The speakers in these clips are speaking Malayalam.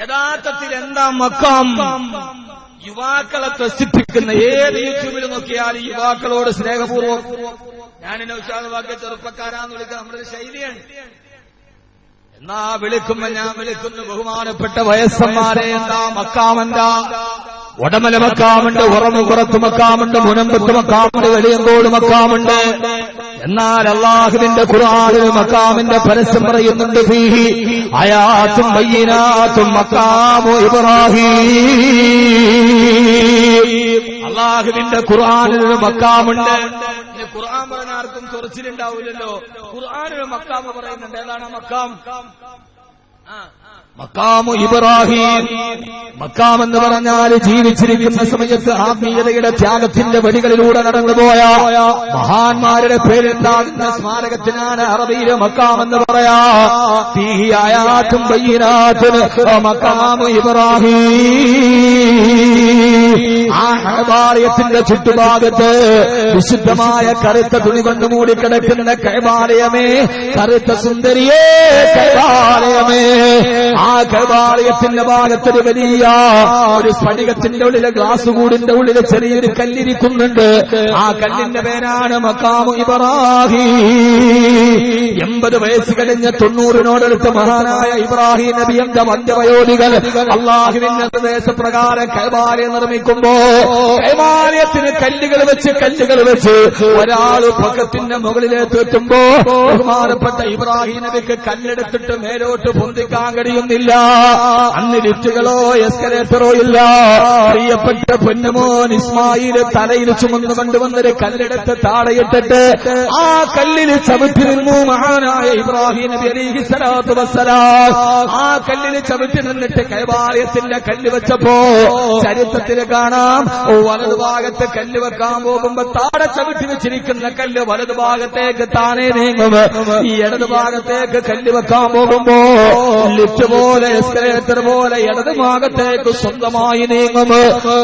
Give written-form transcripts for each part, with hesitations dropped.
യഥാർത്ഥത്തിൽ എന്താ മക്കാം? യുവാക്കളെ ത്രസിപ്പിക്കുന്ന ഏത് യൂട്യൂബിൽ നോക്കിയാലും യുവാക്കളോട് സ്നേഹപൂർവ്വം ഞാനെന്നെ ഉഷാദ് ചെറുപ്പക്കാരാന്ന് വിളിക്കുക നമ്മുടെ ശൈലിയാണ്. എന്നാ വിളിക്കുമ്പോ ഞാൻ വിളിക്കുന്നു ബഹുമാനപ്പെട്ട വയസ്സന്മാരെ. എന്താ മക്കാമെന്താ? ഉടമല മക്കാമുണ്ട്, ഉറമുപുറത്ത് മക്കാമുണ്ട്, മുനമ്പത്ത് മക്കാമുണ്ട്, വെളിയങ്കോട് മക്കാമുണ്ട്. എന്നാൽ അല്ലാഹുവിന്റെ ഖുർആനിൽ മക്കാമിന്റെ പരസ്യം പറയുന്നുണ്ട്. ഫീഹി ആയാത്തും ബയ്യിനാത്തും മക്കാമു ഇബ്രാഹീം. അല്ലാഹുവിന്റെ ഖുർആനിൽ മക്കാമുണ്ട്. ഖുർആൻ പറഞ്ഞ ആർക്കും ചൊറിച്ചിലുണ്ടാവില്ലല്ലോ. ഖുർആനിൽ മക്കാമ് പറയുന്നുണ്ട്. ഏതാണ് മക്കാം? മക്കാമു ഇബ്രാഹീം. മക്കാം എന്ന് പറഞ്ഞാൽ ജീവിച്ചിരിക്കുന്ന സമയത്ത് ആത്മീയതയുടെ ത്യാഗത്തിന്റെ വഴികളിലൂടെ നടന്നുപോയ മഹാന്മാരുടെ പേരുണ്ടാകുന്ന സ്മാരകത്തിനാണ് അറബിയിലെ മക്കാം എന്ന് പറയാ. ഫീഹി ആയാത്തും ബയ്യിനാത്തുൻ മക്കാമു ഇബ്രാഹീം. ആ കഅബാലയത്തിന്റെ ചുറ്റുഭാഗത്ത് വിശുദ്ധമായ കറുത്ത തുണി കൊണ്ട് മൂടിക്കിടക്കുന്ന കഅബാലയമേ, കറുത്ത സുന്ദരിയേ കഅബാലയമേ. ആ കഅബാലയത്തിന്റെ ഭാഗത്തൊരു വലിയ ഒരു സ്ഫടികത്തിന്റെ ഉള്ളിലെ ഗ്ലാസ് കൂടിന്റെ ഉള്ളിൽ ചെറിയൊരു കല്ലിരിക്കുന്നുണ്ട്. ആ കല്ലിന്റെ പേരാണ് മക്കാമു ഇബ്രാഹീം. 80 വയസ്സ് കഴിഞ്ഞ 90നോടടുത്ത് മഹാനായ ഇബ്രാഹിം നബിയുടെ മധ്യവയോധികൾ അല്ലാഹുവിന്റെ നിർദ്ദേശപ്രകാരം കഅബാലയം നിർമ്മിക്കുമ്പോ കഅബാലയത്തിന് കല്ലുകൾ വെച്ച് ഒരാൾ പക്കത്തിന്റെ മുകളിലേക്ക് എത്തുമ്പോ ബഹുമാനപ്പെട്ട ഇബ്രാഹിം നബിക്ക് കല്ലെടുത്തിട്ട് മേലോട്ട് പൊന്തിക്കാൻ കഴിയുന്നില്ല. അന്ന് ലിഫ്റ്റുകളോ എസ്കലേറ്ററോ ഇല്ല. പ്രിയപ്പെട്ട പൊന്നുമോൻ ഇസ്മായില് തലയിൽ ചുമന്നു കൊണ്ടുവന്നൊരു കല്ലെടുത്ത് താഴെയിട്ടിട്ട് ആ കല്ലിൽ ചവിട്ടി നിന്നു മഹാനായ ഇബ്രാഹിം നബി അലൈഹി സ്വലാത്തു വസ്സലാം. ആ കല്ലിൽ ചവിട്ടി നിന്നിട്ട് കഅബാലയത്തിന്റെ കല്ല് വെച്ചപ്പോ ചരിത്രത്തിൽ കാണാം, വലതുഭാഗത്ത് കല്ല് വെക്കാൻ പോകുമ്പോ താഴെ ചവിട്ടി വെച്ചിരിക്കുന്ന കല്ല് വലതുഭാഗത്തേക്ക് താനേ നീങ്ങും. ഈ ഇടതുഭാഗത്തേക്ക് കല്ല് വെക്കാൻ പോകുമ്പോ ലിഫ്റ്റ് പോലെ എസ്കലേറ്റർ പോലെ ഇടതുഭാഗത്തേക്ക് സ്വന്തമായി നീങ്ങും.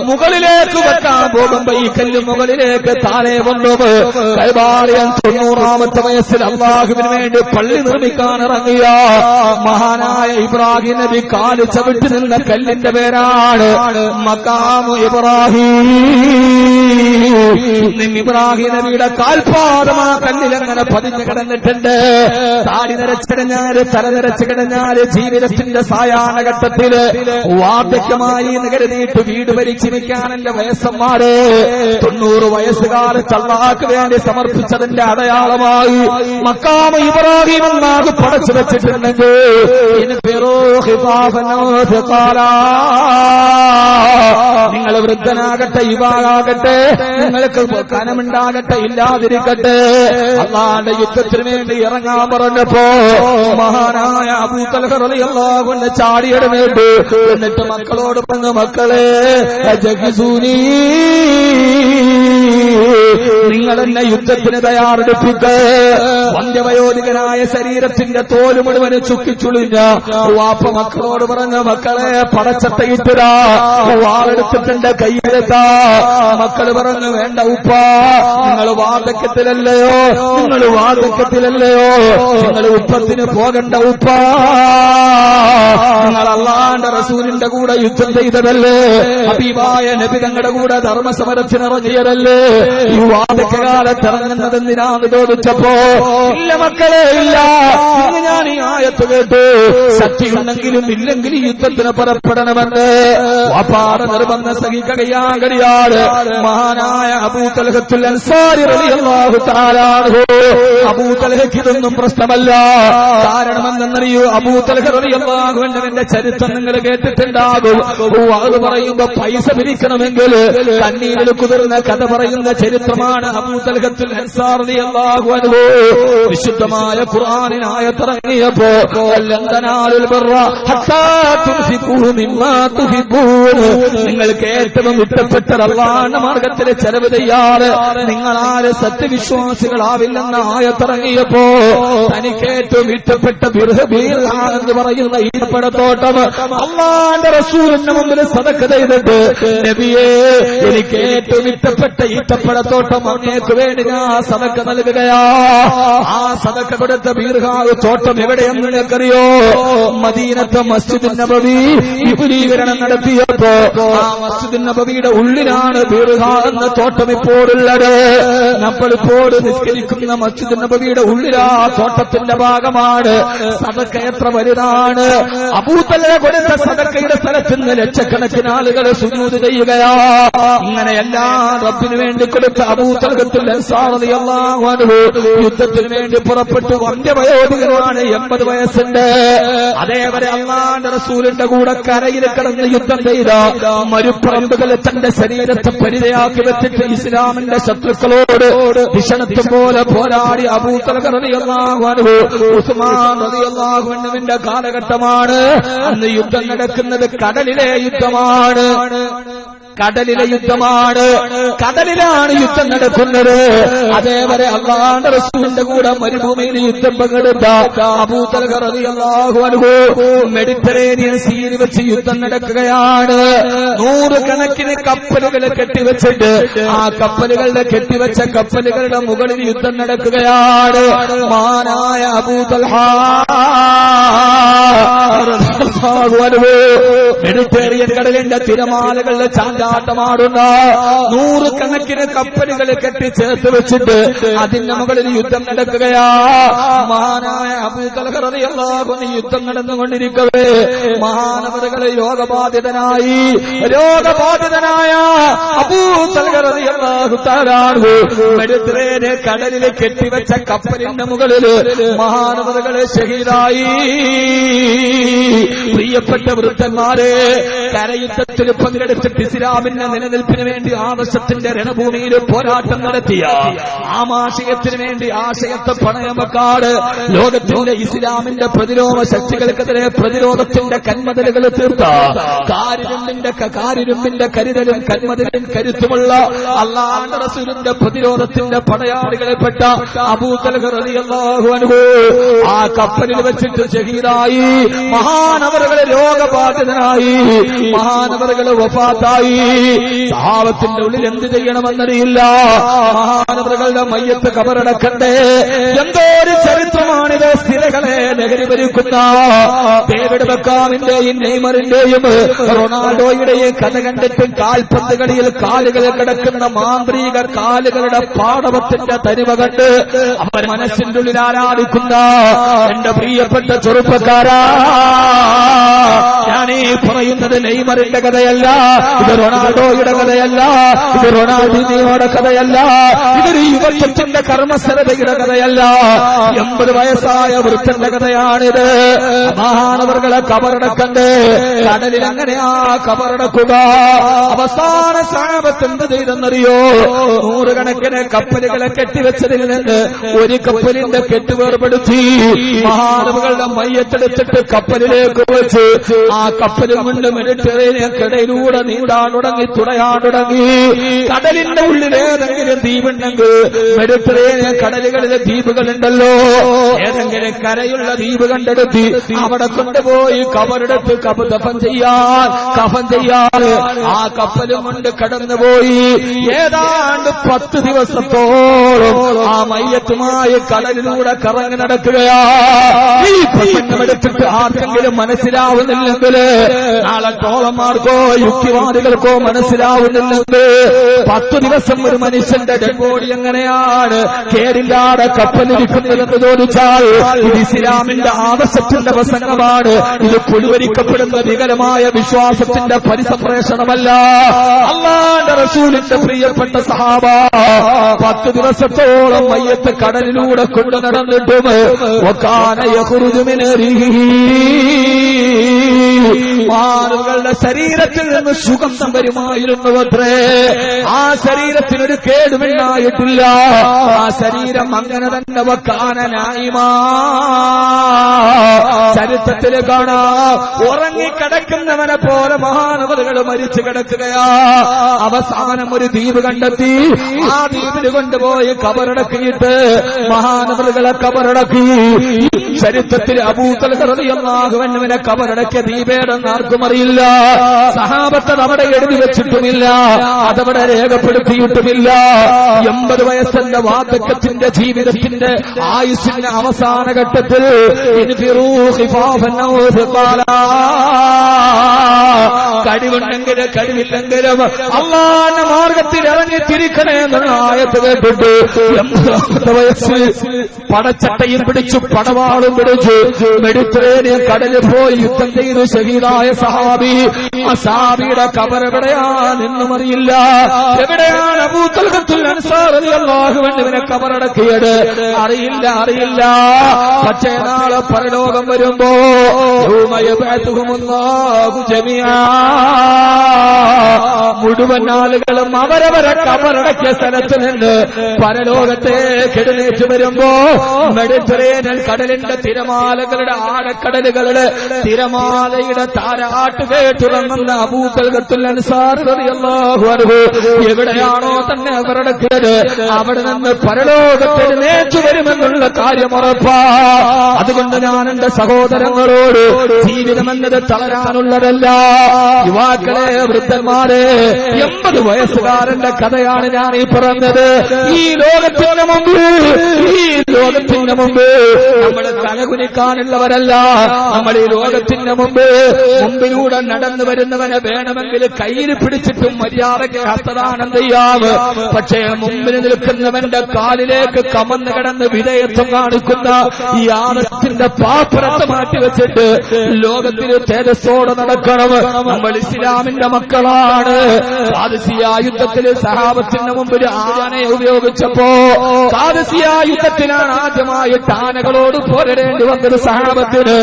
മുകളിലേക്ക് വെക്കാൻ പോകുമ്പോ ഈ കല്ല് മുകളിലേക്ക് താനേ കൊണ്ടുപോകും. കഅബാലയം 90ാമത്തെ വയസ്സിൽ അല്ലാഹുവിന് വേണ്ടി പള്ളി നിർമ്മിക്കാൻ ഇറങ്ങിയ മഹാനായ ഇബ്രാഹിം നബി കാല് ചവിട്ടി നിന്ന കല്ലിന്റെ പേരാണ് മക്കാമു ഇബ്രാഹീം. ഇബ്രാഹിം നബിയുടെ കാൽപാദം ആ കല്ലിലങ്ങനെ പതിഞ്ഞു കിടന്നിട്ടുണ്ട്. താടി നിരച്ചിടഞ്ഞാല് തല നിരച്ചു കിടഞ്ഞാല് ജീവിതത്തിന്റെ സായാഹ്നഘട്ടത്തില് വാർദ്ധക്യമായി കരുതിയിട്ട് വീട് ഭരിച്ചു വെക്കാനല്ല വയസ്സന്മാരെ 90 വയസ്സുകാലത്ത് അല്ലാഹുവിന് വേണ്ടി സമർപ്പിച്ചതിന്റെ അടയാളമായി മക്കാമു ഇബ്രാഹീം എന്നാകെ പടച്ചു വെച്ചിട്ടുണ്ടെങ്കിൽ നിങ്ങൾ വൃദ്ധനാകട്ടെ യുവാകട്ടെ, നിങ്ങൾക്ക് കനമുണ്ടാകട്ടെ ഇല്ലാതിരിക്കട്ടെ, അല്ലാഹുവിന്റെ യുദ്ധത്തിന് വേണ്ടി ഇറങ്ങാൻ പറഞ്ഞപ്പോ മഹാനായ അബൂ തൽഹ റളിയല്ലാഹു അൻഹു ചാടിയെടുത്ത് എന്നിട്ട് മക്കളോട് പറഞ്ഞു, മക്കളെ ജഗ്സൂനി, നിങ്ങൾ എന്നെ യുദ്ധത്തിന് തയ്യാറെടുപ്പിക്ക്. വന്ധ്യവയോധികനായ ശരീരത്തിന്റെ തോല് മുഴുവന് ചുക്കിച്ചുളിഞ്ഞ വാപ്പ മക്കളോട് പറഞ്ഞ, മക്കളെ പടച്ചട്ടയിട്ടിടാ, വാളെടുത്തിട്ടുണ്ട് കയ്യിലെത്താ. മക്കൾ പറഞ്ഞു, വേണ്ട ഉപ്പ, നിങ്ങൾ വാർദ്ധക്യത്തിലല്ലയോ, നിങ്ങൾ ഉപ്പത്തിന് പോകണ്ട ഉപ്പ, നിങ്ങൾ അല്ലാഹുവിന്റെ റസൂലിന്റെ കൂടെ യുദ്ധം ചെയ്തതല്ലേ, ഹബീബായ നബി തങ്ങളുടെ കൂടെ ധർമ്മസമരത്തിനിറങ്ങിയതല്ലേ, ഈ വാർദ്ധക്യകാലത്ത് ഇറങ്ങുന്നതെന്തിനാന്ന് ചോദിച്ചപ്പോ ഇല്ല മക്കളെ ഇല്ല, ഇന്ന് ഞാൻ ഈ ആയത്ത് കേട്ടു, ശക്തിയുണ്ടെങ്കിലും ഇല്ലെങ്കിലും യുദ്ധത്തിന് പുറപ്പെടണമെന്ന് വാപ്പാടെ നിർബന്ധം സഹിക്കാൻ കഴിയാതെ മഹാനായ അബൂ തൽഹത്തുൽ അൻസാരി റളിയല്ലാഹു തആല അൻഹു. അബൂ തൽഹയ്ക്ക് ഇതൊന്നും പ്രശ്നമല്ല. കാരണമെന്നറിയൂ, അബൂ തൽഹ റളിയല്ലാഹു അൻഹുവിന്റെ ചരിത്രം നിങ്ങൾ കേട്ടിട്ടുണ്ടാകും. അത് പറയുമ്പോ പൈസ പിരിക്കണമെങ്കിൽ കണ്ണീരിൽ കുതിർന്ന കഥ പറയുന്ന ചരിത്രമാണ് അബൂ തൽഹത്തുൽ അൻസാരി റളിയല്ലാഹു അൻഹു. വിശുദ്ധമായ ഖുർആനിനായ ഇറങ്ങിയപ്പോ നിങ്ങൾക്ക് ഏറ്റവും ഇഷ്ടപ്പെട്ട അല്ലാഹുവിന്റെ മാർഗത്തിൽ ചെലവ് ചെയ്യാറ് നിങ്ങളാര് സത്യവിശ്വാസികളാവില്ലെന്ന ആയത്തിറങ്ങിയപ്പോ തനിക്ക് ഏറ്റവും ഇഷ്ടപ്പെട്ട എന്ന് പറയുന്ന ഈത്തപ്പഴത്തോട്ടം അല്ലാഹുവിന്റെ റസൂലിന്റെ മുമ്പിൽ സദഖ ചെയ്തിട്ട്, നബിയേ എനിക്ക് ഏറ്റവും ഇഷ്ടപ്പെട്ട ഈത്തപ്പഴത്തോട്ടം പഴത്തോട്ടം അങ്ങേക്ക് വേണ്ടി ഞാൻ സദക്ക നൽകുകയാ. ആ സദക്ക കൊടുത്ത ബീർഹാവ് തോട്ടം എവിടെയെന്ന് നിങ്ങൾക്കറിയോ? മദീനത്തെ മസ്ജിദ് നബവി വിപുലീകരണം നടത്തിയപ്പോ ആ മസ്ജിദ് നബവിയുടെ ഉള്ളിലാണ് ബീർഹാ എന്ന തോട്ടം ഇപ്പോഴുള്ളത്. നമ്മളിപ്പോൾ നിസ്കരിക്കുന്ന മസ്ജിദ് നബവിയുടെ ഉള്ളിലാ തോട്ടത്തിന്റെ ഭാഗമാണ്. സദക്ക എത്ര വലുതാണ്! അബൂതൽഹ കൊടുത്ത സദക്കയുടെ സ്ഥലത്ത് നിന്ന് ലക്ഷക്കണക്കിന് ആളുകൾ സുജൂദ് ചെയ്യുകയാ. ഇങ്ങനെയെല്ലാം റബ്ബിന് വേണ്ടി കൊടുത്ത അബൂതൽഹത്തുൽ അൻസാർ റളിയല്ലാഹു അൻഹു യുദ്ധത്തിന് വേണ്ടി പുറപ്പെട്ടു. വന്ധ്യവയോധികനാണ്, 80 വയസ്സുണ്ട്. അതേവരെ അല്ലാഹുവിന്റെ റസൂലിന്റെ കൂടെ കരയിൽ കിടന്ന് യുദ്ധം ചെയ്ത മരുപ്പറമ്പുകളെ തന്റെ ശരീരത്തെ പരിചയാക്കി വെച്ചിട്ട് ഇസ്ലാമിന്റെ ശത്രുക്കളോട് ഭീഷണത്വം പോലെ പോരാടി അബൂതൽഹ റളിയല്ലാഹു അൻഹു. ഉസ്മാൻ റളിയല്ലാഹു അൻഹുവിന്റെ കാലഘട്ടമാണ്. അന്ന് യുദ്ധം നടക്കുന്നത് കടലിലെ യുദ്ധമാണ്. കടലിലെ യുദ്ധമാണ്. കടലിലാണ് യുദ്ധം നടക്കുന്നത്. അതേവരെ അല്ലാഹുവിന്റെ റസൂലിന്റെ കൂടെ മരുഭൂമിയിൽ യുദ്ധം പങ്കെടുത്ത അബൂതൽഹ റളിയല്ലാഹു അൻഹു മെഡിറ്ററേനിയൻ സീയിൽ വെച്ച് യുദ്ധം നടക്കുകയാണ്. 100 കണക്കിന് കപ്പലുകൾ കെട്ടിവെച്ചിട്ട് ആ കപ്പലുകളുടെ കെട്ടിവെച്ച കപ്പലുകളുടെ മുകളിൽ യുദ്ധം നടക്കുകയാണ്. മഹാനായ അബൂതൽഹ റളിയല്ലാഹു അൻഹു മെഡിറ്ററേനിയൻ കടലിന്റെ തിരമാലകളുടെ ചാഞ്ചാട്ടമാടുന്ന 100 കണക്കിന് കപ്പലുകൾ കെട്ടിച്ചേർത്ത് വെച്ചിട്ട് അതിന്റെ മുകളിൽ യുദ്ധം നടക്കുകയാ. മഹാനായ അബൂതൽഹ റളിയല്ലാഹു അൻഹു യുദ്ധം നടന്നുകൊണ്ടിരിക്കവേ മഹാനവറുകളെ രോഗബാധിതനായ അബൂതൽഹ റളിയല്ലാഹു തആല മെഡിറ്ററേനിയൻ കടലിൽ കെട്ടിവെച്ച കപ്പലിന്റെ മുകളിൽ മഹാനവറുകളെ ഷഹീദായി. പ്രിയപ്പെട്ട വൃദ്ധന്മാരെ, കരയുദ്ധത്തിൽ പങ്കെടുത്തിട്ട് ഇസ്ലാമിന്റെ നിലനിൽപ്പിന് വേണ്ടി ആദർശത്തിന്റെ രണഭൂമിയിൽ പോരാട്ടം നടത്തിയ ആമാശയത്തിന് വേണ്ടി ആശയത്തെ പണയമക്കാട് ലോകത്തിന്റെ ഇസ്ലാമിന്റെ പ്രതിരോധ ശക്തികൾക്കെതിരെ പ്രതിരോധത്തിന്റെ കന്മതിലുകൾ തീർത്ത കാരിരുമ്പിന്റെ കരുതലും കന്മതിലും കരുത്തുമുള്ള അല്ലാഹുവിന്റെ റസൂലിന്റെ പ്രതിരോധത്തിന്റെ പടയാളികളിൽപ്പെട്ട അബൂതൽഹ റളിയല്ലാഹു അൻഹു ആ കപ്പലിൽ വെച്ചിട്ട് ഷഹീദായി. മഹാനവറുകളെ രോഗബാധിതനായി, മഹാനവറുകളെ വഫാത്തായി. സഹാബത്തിന്റെ ഉള്ളിൽ എന്ത് ചെയ്യണമെന്നറിയില്ല. മഹാനവറുകളുടെ മയ്യത്ത് കബറടക്കണ്ടേ. എന്തോ ഒരു ചരിത്രമാണിത്. സ്ഥിരകളെ ലഹരി ഭരിക്കുന്ന ഡേവിഡ് ബെക്കാമിന്റെയും നെയ്മറിന്റെയും റൊണാൾഡോയുടെയും കഥ കണ്ടിട്ട് കാൽപന്ത് കളിയിൽ കാലുകളിൽ കിടക്കുന്ന മാന്ത്രിക കാലുകളുടെ പാടവത്തിന്റെ തനിമ കണ്ട് അവർ മനസ്സിന്റെ ഉള്ളിൽ ആരാധിക്കുന്ന എന്റെ പ്രിയപ്പെട്ട ചെറുപ്പക്കാരാ, ഞാനീ പറയുന്നത് നെയ്മറിന്റെ കഥയല്ല, ഇത് റൊണാൾഡോയുടെ കഥയല്ല, ഇത് റൊണാൾഡിനിയോയുടെ കഥയല്ല, ഇതൊരു യുവത്വത്തിന്റെ കർമ്മസ്ഥലതയുടെ കഥയല്ല. 80 വയസ്സായ വൃദ്ധന്റെ കഥയാണിത്. മഹാനവറുകളെ കബറടക്കണ്ടേ. കടലിൽ അങ്ങനെയാ കബറടക്കുക. അവസാന സഹാബത്ത് എന്ത് ചെയ്തെന്നറിയോ? 100 കണക്കിന് കപ്പലുകളെ കെട്ടിവെച്ചതിൽ നിന്ന് ഒരു കപ്പലിന്റെ കെട്ടുവേർപ്പെടുത്തി മഹാനവറുകളുടെ മയ്യത്തെടുത്തിട്ട് കപ്പലിലേക്ക് വെച്ച് ആ കപ്പലും കൊണ്ട് മെഡിറ്ററേനിയൻ കടലിലൂടെ നീടാൻ തുടങ്ങി, തുഴയാൻ തുടങ്ങി. കടലിന്റെ ഉള്ളിൽ ഏതെങ്കിലും ദ്വീപുണ്ടെങ്കിൽ മെഡിറ്ററേനിയൻ കടലുകളിലെ ദ്വീപുകളുണ്ടല്ലോ, ഏതെങ്കിലും കരയുള്ള ദ്വീപ് കണ്ടെടുത്ത് അവിടെ കൊണ്ടുപോയി കബറെടുത്ത് കഫൻ ചെയ്യാൻ ആ കപ്പലും കൊണ്ട് കടന്നുപോയി. ഏതാണ്ട് 10 ദിവസത്തോളം ആ മയ്യത്തുമായി കടലിലൂടെ കറങ്ങി നടക്കുകയാ. ഈ പ്രസംഗമെടുത്തിട്ട് ആർക്കെങ്കിലും മനസ്സിലാവുന്നില്ലെങ്കിൽ, നാളെ ടോളന്മാർക്കോ യുക്തിവാദികൾക്കോ മനസ്സിലാവുന്നില്ലെങ്കിൽ, 10 ദിവസം ഒരു മനുഷ്യന്റെ ഡെഡ് ബോഡി എങ്ങനെയാണ് കേടില്ലാതെ കപ്പലിരിക്കുന്നതെന്ന് ചോദിച്ചാൽ ഇത് ഇസ്ലാമിന്റെ ആദർശത്തിന്റെ പ്രസംഗമാണ്. ഇത് പുലിവരിക്കപ്പെടുന്ന വികലമായ വിശ്വാസത്തിന്റെ പരിസംപ്രേഷണമല്ല. അല്ലാഹുവിന്റെ റസൂലിന്റെ പ്രിയപ്പെട്ട സഹാബ 10 ദിവസത്തോളം മയ്യത്ത് കടലിലൂടെ കൊണ്ടു നടന്നിട്ടും വകാന യഖ്റുജു മിൻ റിഹിഹി, ആളുകളുടെ ശരീരത്തിൽ നിന്ന് സുഗന്ധം വരുമായിരുന്നു അത്രേ. ആ ശരീരത്തിനൊരു കേടുമില്ലായിട്ടില്ല. ആ ശരീരം അങ്ങനെ തന്നെ വകാന നായിമാ. ചരിത്രത്തിൽ കാണാം, ഉറങ്ങിക്കിടക്കുന്നവനെ പോലെ മഹാനവറുകൾ മരിച്ചു കിടക്കുകയാ. അവസാനം ഒരു ദ്വീപ് കണ്ടെത്തി. ആ ദ്വീപിൽ കൊണ്ടുപോയി കബറടക്കിയിട്ട് മഹാനവറുകളെ കബറടക്കി. ചരിത്രത്തിൽ അബൂതൽഹ റളിയല്ലാഹു അൻഹുവിനെ കബറടക്കിയ ദ്വീപേടെന്ന് ആർക്കും അറിയില്ല. സഹാബത്ത് അവിടെ എഴുതി വെച്ചിട്ടുമില്ല, അതവിടെ രേഖപ്പെടുത്തിയിട്ടുമില്ല. 80 വയസ്സിന്റെ വാർദ്ധക്യത്തിന്റെ ജീവിതത്തിന്റെ ആയുസ്സിന്റെ അവസാന ഘട്ടത്തിൽ കഴിവുണ്ടെങ്കിലും കഴിവില്ലെങ്കിലും അള്ളാന്റെ മാർഗത്തിൽ ഇറങ്ങി തിരിക്കണേ എന്നുള്ള ആയത്ത് കേട്ടിട്ട് 80 വയസ്സിൽ പടച്ചട്ടയും പിടിച്ചു പടവാളും പിടിച്ചു മെഡിറ്ററേനിയൻ കടലിൽ പോയി യുദ്ധം ചെയ്തു ഷഹീദായ സഹാബി. ആ സഹാബിയുടെ ഖബർ എവിടെയാണെന്നും അറിയില്ല. എവിടെയാണ് അബൂ തൽഹത്തുൽ അൻസാരി റളിയല്ലാഹു അൻഹുവിനെ ഖബറടക്കിയത് അറിയില്ല. പക്ഷേ നാളെ പരലോകം വരുമ്പോ മുഴുവൻ ആളുകളും അവരവരെ ഖബറടക്കിയ സ്ഥലത്ത് നിന്ന് പരലോകത്തേക്ക് എഴുന്നേറ്റ് വരുമ്പോ മെഡിറ്ററേനിയൻ കടലിന്റെ തിരമാലകളുടെ ആഴക്കടലുകളുടെ തിരമാലയുടെ താരാട്ട് കേട്ടുറങ്ങുന്ന അബൂ തൽഹത്തുൽ അൻസാരി റളിയല്ലാഹു അൻഹു എവിടെയാണോ തന്നെ അവരടക്കിയത് അവിടെ നിന്ന് പരലോകത്ത് എഴുന്നേറ്റ് വരുമെന്നുള്ള കാര്യം ഉറപ്പാ. അതുകൊണ്ട് ഞാൻ എന്റെ സഹോദരങ്ങളോട് ജീവിതമെന്നത് തളരാനുള്ളതല്ല. യുവാക്കളെ, വൃദ്ധന്മാരെ, 80 വയസ്സുകാരന്റെ കഥയാണ് ഞാൻ ഈ പറഞ്ഞത്. ഈ ലോകത്തിന് മുമ്പ് നമ്മൾ തലകുനിക്കാനുള്ളവരല്ല. നമ്മൾ ഈ ലോകത്തിന് മുമ്പിലൂടെ നടന്നു വരുന്നവനെ വേണമെങ്കിൽ കയ്യിൽ പിടിച്ചിട്ടും മര്യാദയ്ക്ക് ഹസ്തദാനം ചെയ്യാം. പക്ഷേ മുമ്പിൽ നിൽക്കുന്നവന്റെ കാലിലേക്ക് കമന്ന് കിടന്ന് വിധേയത്വം കാണിക്കുന്ന ഈ ആദത്തിന്റെ പാപ്പരത്തെ മാറ്റിവെച്ചിട്ട് ലോകത്തിൽ തേജസ്സോടെ നടക്കണം. നമ്മൾ ഇസ്ലാമിന്റെ മക്കളാണ്. ഖാദിസിയ്യ യുദ്ധത്തിൽ സഹാബത്തിന് മുമ്പിൽ ആനയെ ഉപയോഗിച്ചപ്പോ ഖാദിസിയ്യ യുദ്ധത്തിലാണ് ആദ്യമായിട്ട് ആനകളോട് പോരേണ്ടി വന്നത് സഹാബത്തിന്.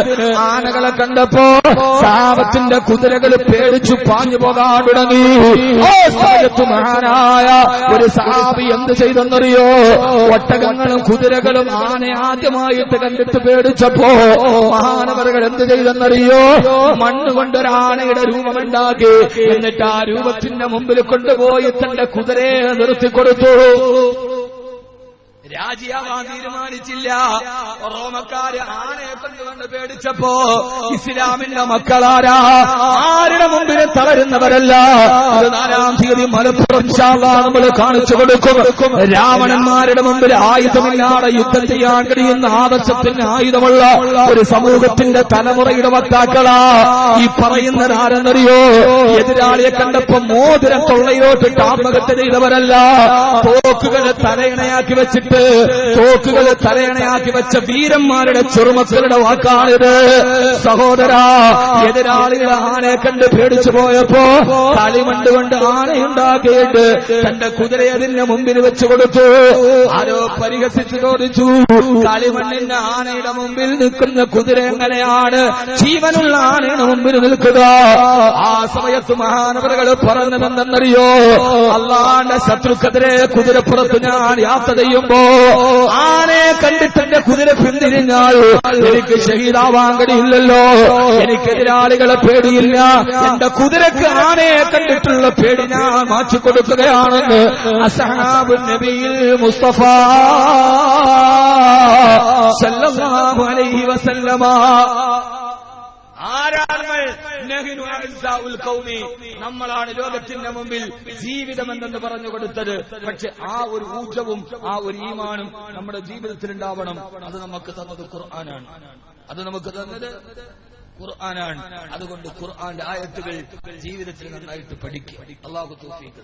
ആനകളെ കണ്ടപ്പോ സഹാബത്തിന്റെ കുതിരകൾ പേടിച്ചു പാഞ്ഞു പോകാൻ തുടങ്ങി. മഹാനായ ഒരു സഹാബി എന്ത് ചെയ്തെന്നറിയോ? ഒട്ടകങ്ങളും കുതിരകളും ആനയെ ആദ്യമായിട്ട് കണ്ടിട്ട് പേടിച്ചപ്പോ മഹാനവറുകൾ എന്ത് ചെയ്തെന്നറിയോ? മണ്ണുകൊണ്ടൊരാനയുടെ രൂപമുണ്ടാക്കി. എന്നിട്ട് ആ രൂപത്തിന്റെ മുമ്പിൽ കൊണ്ടുപോയി തന്റെ കുതിരയെ നിർത്തിക്കൊടുത്തു. രാജിയാവാൻ തീരുമാനിച്ചില്ല. റോമക്കാര് ആനയെ കൊണ്ടുകൊണ്ട് പേടിച്ചപ്പോ ഇസ്ലാമിന്റെ മക്കളാരാ? ആരുടെ മുമ്പിൽ തളരുന്നവരല്ല. അത് 4-ാം തീയതി മലപ്പുറം നമ്മൾ കാണിച്ചു കൊടുക്കും. രാവണന്മാരുടെ മുമ്പിൽ ആയുധമില്ലാതെ യുദ്ധം ചെയ്യാൻ കഴിയുന്ന ആദർശത്തിന് ആയുധമുള്ള ഒരു സമൂഹത്തിന്റെ തലമുറയുടെ വക്താക്കളാ ഈ പറയുന്നത്. ആരെന്നറിയോ? എതിരാളിയെ കണ്ടപ്പോ മോതിരം തൊള്ളയോട്ടിട്ട് ആത്മഹത്യ ചെയ്തവരല്ല. തോക്കുകളെ തലയിണയാക്കി വെച്ചിട്ട് വെച്ച വീരന്മാരുടെ ചെറുമക്കളുടെ വാക്കാണിത്. സഹോദരാ, എതിരാളികളെ ആനയെ കണ്ട് പേടിച്ചു പോയപ്പോ കളിമണ്ണ് കൊണ്ട് ആനയുണ്ടാക്കിയിട്ട് തന്റെ കുതിരയെ അതിന്റെ മുമ്പിൽ വെച്ചു കൊടുത്തു. ആരോ പരിഹസിച്ചു ചോദിച്ചു, കളിമണ്ണിന്റെ ആനയുടെ മുമ്പിൽ നിൽക്കുന്ന കുതിര എങ്ങനെയാണ് ജീവനുള്ള ആനയുടെ മുമ്പിൽ നിൽക്കുക? ആ സമയത്ത് മഹാനവറുകൾ പറഞ്ഞതെന്തെന്നറിയോ? അള്ളാന്റെ ശത്രുക്കെതിരെ കുതിരപ്പുറത്ത് ഞാൻ യാത്ര ചെയ്യുമ്പോ ആനയെ കണ്ടിട്ട് എന്റെ കുതിര പിന്തിരിഞ്ഞാൽ എനിക്ക് ഷഹീദാവാൻ കഴിയില്ലല്ലോ. എനിക്കെതിരാളികളെ പേടിയില്ല. എന്റെ കുതിരക്ക് ആനയെ കണ്ടിട്ടുള്ള പേടി ഞാൻ മാറ്റിക്കൊടുക്കുകയാണെന്ന് അസ്ഹാബുൻ നബിയിൽ മുസ്തഫ സല്ലല്ലാഹു അലൈഹി വസല്ലമ. നമ്മളാണ് ലോകത്തിന്റെ മുമ്പിൽ ജീവിതം എന്തെന്ന് പറഞ്ഞു കൊടുത്തത്. പക്ഷെ ആ ഒരു ഊർജവും ആ ഒരു ഈമാനും നമ്മുടെ ജീവിതത്തിൽ ഉണ്ടാവണം. അത് നമുക്ക് തന്നത് ഖുർആനാണ്. അതുകൊണ്ട് ഖുർആന്റെ ആയത്തുകൾ ജീവിതത്തിൽ നന്നായിട്ട് പഠിക്കുക. അല്ലാഹു തൗഫീഖ്.